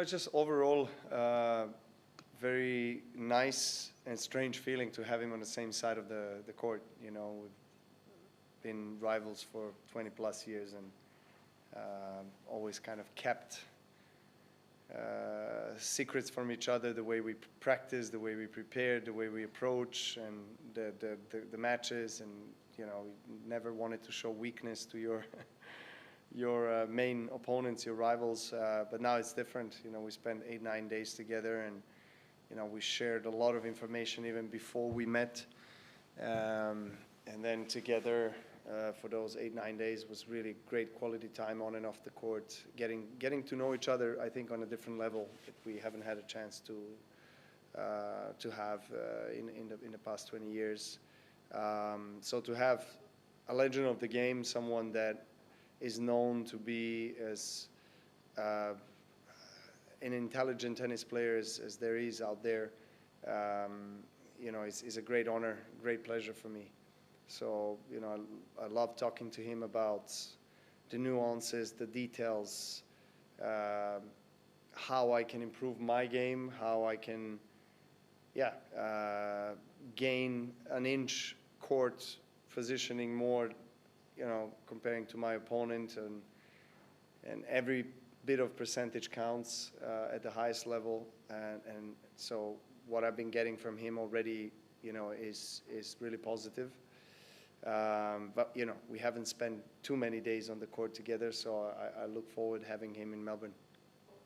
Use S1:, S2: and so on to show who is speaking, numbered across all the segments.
S1: It's just overall very nice and strange feeling to have him on the same side of the court. You know, we've been rivals for 20 plus years and always kind of kept secrets from each other, the way we practice, the way we prepare, the way we approach, and the matches, and you know, never wanted to show weakness to your main opponents, your rivals. But now it's different. You know, we spent 8-9 days together, and you know, we shared a lot of information even before we met, and then together. For those 8-9 days was really great quality time on and off the court, getting to know each other, I think, on a different level that we haven't had a chance to have in the past 20 years. So to have a legend of the game, someone that is known to be as an intelligent tennis player as there is out there, you know, is a great honor, great pleasure for me. So, you know, I love talking to him about the nuances, the details, how I can improve my game, how I can, gain an inch court positioning more, you know, comparing to my opponent, and every bit of percentage counts at the highest level, and so what I've been getting from him already, you know, is really positive. But, you know, we haven't spent too many days on the court together, so I look forward to having him in Melbourne.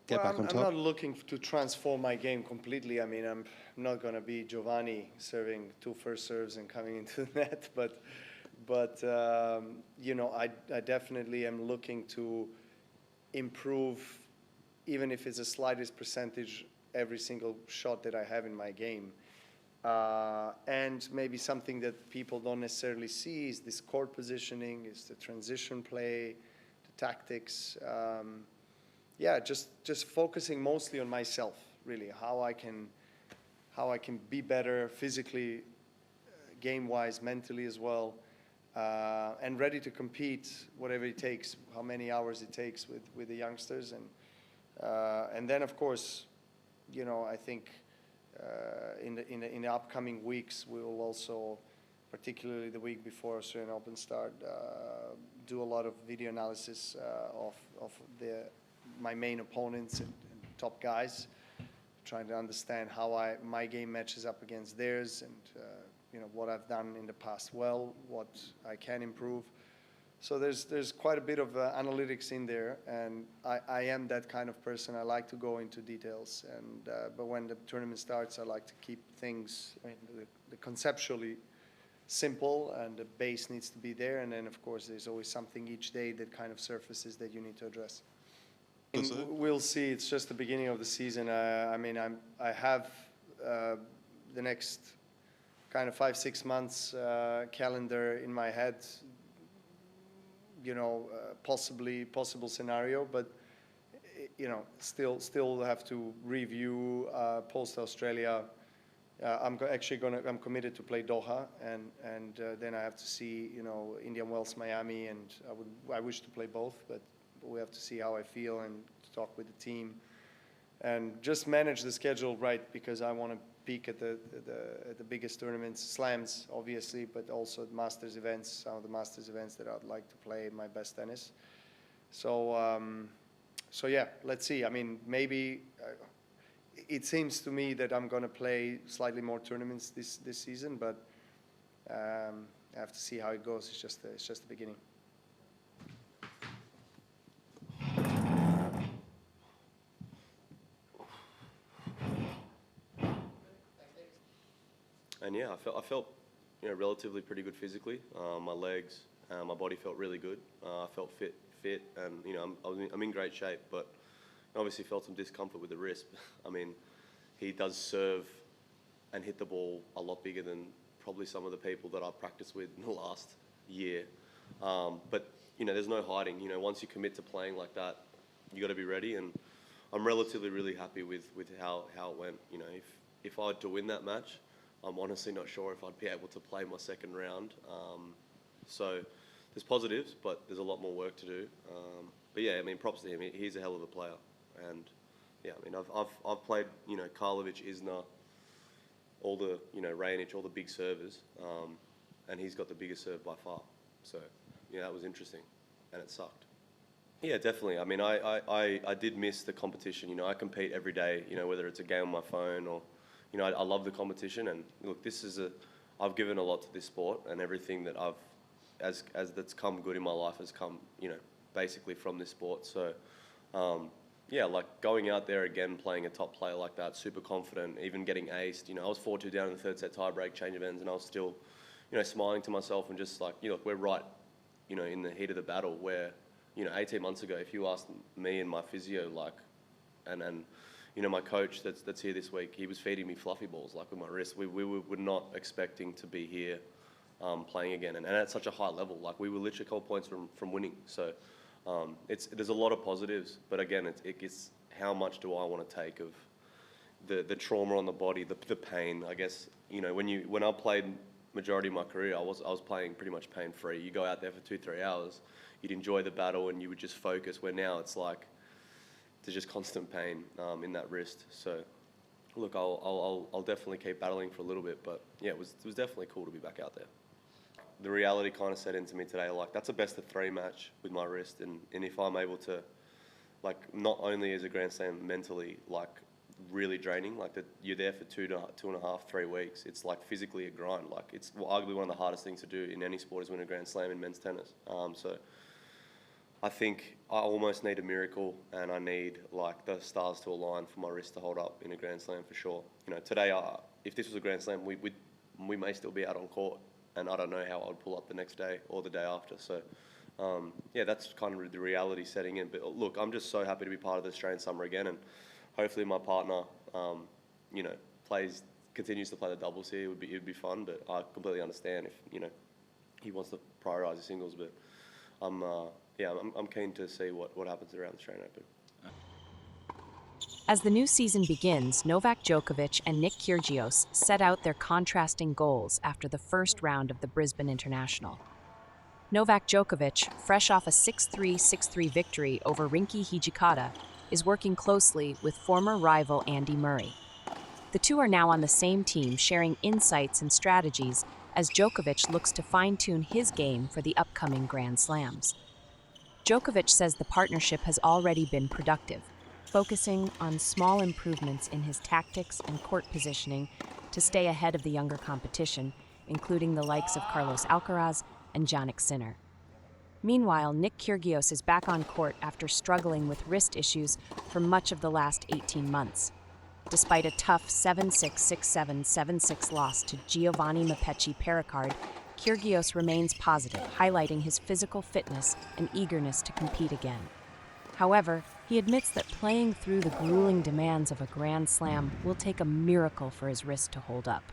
S2: Get back on top.
S1: I'm not looking to transform my game completely. I mean, I'm not going to be Giovanni serving 2 first serves and coming into the net, but you know, I definitely am looking to improve, even if it's the slightest percentage, every single shot that I have in my game. And maybe something that people don't necessarily see is this court positioning, is the transition play, the tactics. Just focusing mostly on myself, really, how I can be better physically, game-wise, mentally as well, and ready to compete whatever it takes, how many hours it takes with the youngsters, and then of course, you know, I think. In the upcoming weeks, we will also, particularly the week before Australian Open start, do a lot of video analysis of my main opponents and top guys, trying to understand how my game matches up against theirs, and you know, what I've done in the past well, what I can improve. So there's quite a bit of analytics in there, and I am that kind of person. I like to go into details, and but when the tournament starts, I like to keep things, I mean, the conceptually simple, and the base needs to be there, and then of course there's always something each day that kind of surfaces that you need to address. And we'll see. It's just the beginning of the season. I mean, I have the next kind of 5-6 months calendar in my head. You know, possible scenario, but you know, still have to review post Australia. I'm committed to play Doha, and then I have to see, you know, Indian Wells, Miami, and I wish to play both, but we have to see how I feel and talk with the team, and just manage the schedule right, because I want to peak at the biggest tournaments, slams obviously, but also Masters events, some of the Masters events that I'd like to play my best tennis. So so yeah, let's see. I mean, maybe it seems to me that I'm going to play slightly more tournaments this season, but I have to see how it goes. It's just the beginning.
S3: And yeah, I felt you know, relatively pretty good physically. My legs, my body felt really good. I felt fit, and you know, I'm in great shape. But I obviously felt some discomfort with the wrist. I mean, he does serve and hit the ball a lot bigger than probably some of the people that I've practiced with in the last year. But you know, there's no hiding. You know, once you commit to playing like that, you got to be ready. And I'm relatively really happy with how it went. You know, if I had to win that match, I'm honestly not sure if I'd be able to play my second round. So there's positives, but there's a lot more work to do. But yeah, I mean, props to him. He's a hell of a player. And yeah, I mean, I've played, you know, Karlovic, Isner, all the, you know, Raonic, all the big servers, and he's got the biggest serve by far. So, yeah, that was interesting, and it sucked. Yeah, definitely. I mean, I did miss the competition. You know, I compete every day, you know, whether it's a game on my phone or, you know, I love the competition. And look, I've given a lot to this sport, and everything that as that's come good in my life has come, you know, basically from this sport. So, yeah, like going out there again, playing a top player like that, super confident, even getting aced. You know, I was 4-2 down in the third set tie-break, change of ends, and I was still, you know, smiling to myself and just like, you know, we're right, you know, in the heat of the battle where, you know, 18 months ago, if you asked me and my physio, like, and you know, my coach that's here this week, he was feeding me fluffy balls, like with my wrist. We were not expecting to be here playing again, and at such a high level. Like, we were literally a couple points from winning. So there's a lot of positives, but again, it gets how much do I want to take of the trauma on the body, the pain. I guess, you know, when I played majority of my career, I was playing pretty much pain-free. You go out there for 2-3 hours, you'd enjoy the battle, and you would just focus. Where now it's like there's just constant pain in that wrist. So, look, I'll definitely keep battling for a little bit, but yeah, it was definitely cool to be back out there. The reality kind of set into me today. Like, that's a best of 3 match with my wrist, and if I'm able to, like, not only as a Grand Slam mentally, like, really draining, like that you're there for 2.5, 3 weeks. It's like physically a grind. Like, it's arguably one of the hardest things to do in any sport is win a Grand Slam in men's tennis. So I think I almost need a miracle, and I need like the stars to align for my wrist to hold up in a Grand Slam for sure. You know, today, if this was a Grand Slam, we may still be out on court, and I don't know how I'd pull up the next day or the day after. So yeah, that's kind of the reality setting in. But look, I'm just so happy to be part of the Australian summer again, and hopefully my partner, you know, continues to play the doubles here. It would be fun, but I completely understand if, you know, he wants to prioritise the singles. But I'm keen to see what happens around the Australian Open.
S2: As the new season begins, Novak Djokovic and Nick Kyrgios set out their contrasting goals after the first round of the Brisbane International. Novak Djokovic, fresh off a 6-3, 6-3 victory over Rinky Hijikata, is working closely with former rival Andy Murray. The two are now on the same team, sharing insights and strategies as Djokovic looks to fine-tune his game for the upcoming Grand Slams. Djokovic says the partnership has already been productive, focusing on small improvements in his tactics and court positioning to stay ahead of the younger competition, including the likes of Carlos Alcaraz and Jannik Sinner. Meanwhile, Nick Kyrgios is back on court after struggling with wrist issues for much of the last 18 months. Despite a tough 7-6, 6-7, 7-6 loss to Giovanni Mapecci Pericard, Kyrgios remains positive, highlighting his physical fitness and eagerness to compete again. However, he admits that playing through the grueling demands of a Grand Slam will take a miracle for his wrist to hold up.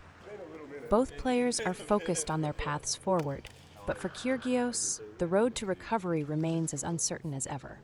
S2: Both players are focused on their paths forward, but for Kyrgios, the road to recovery remains as uncertain as ever.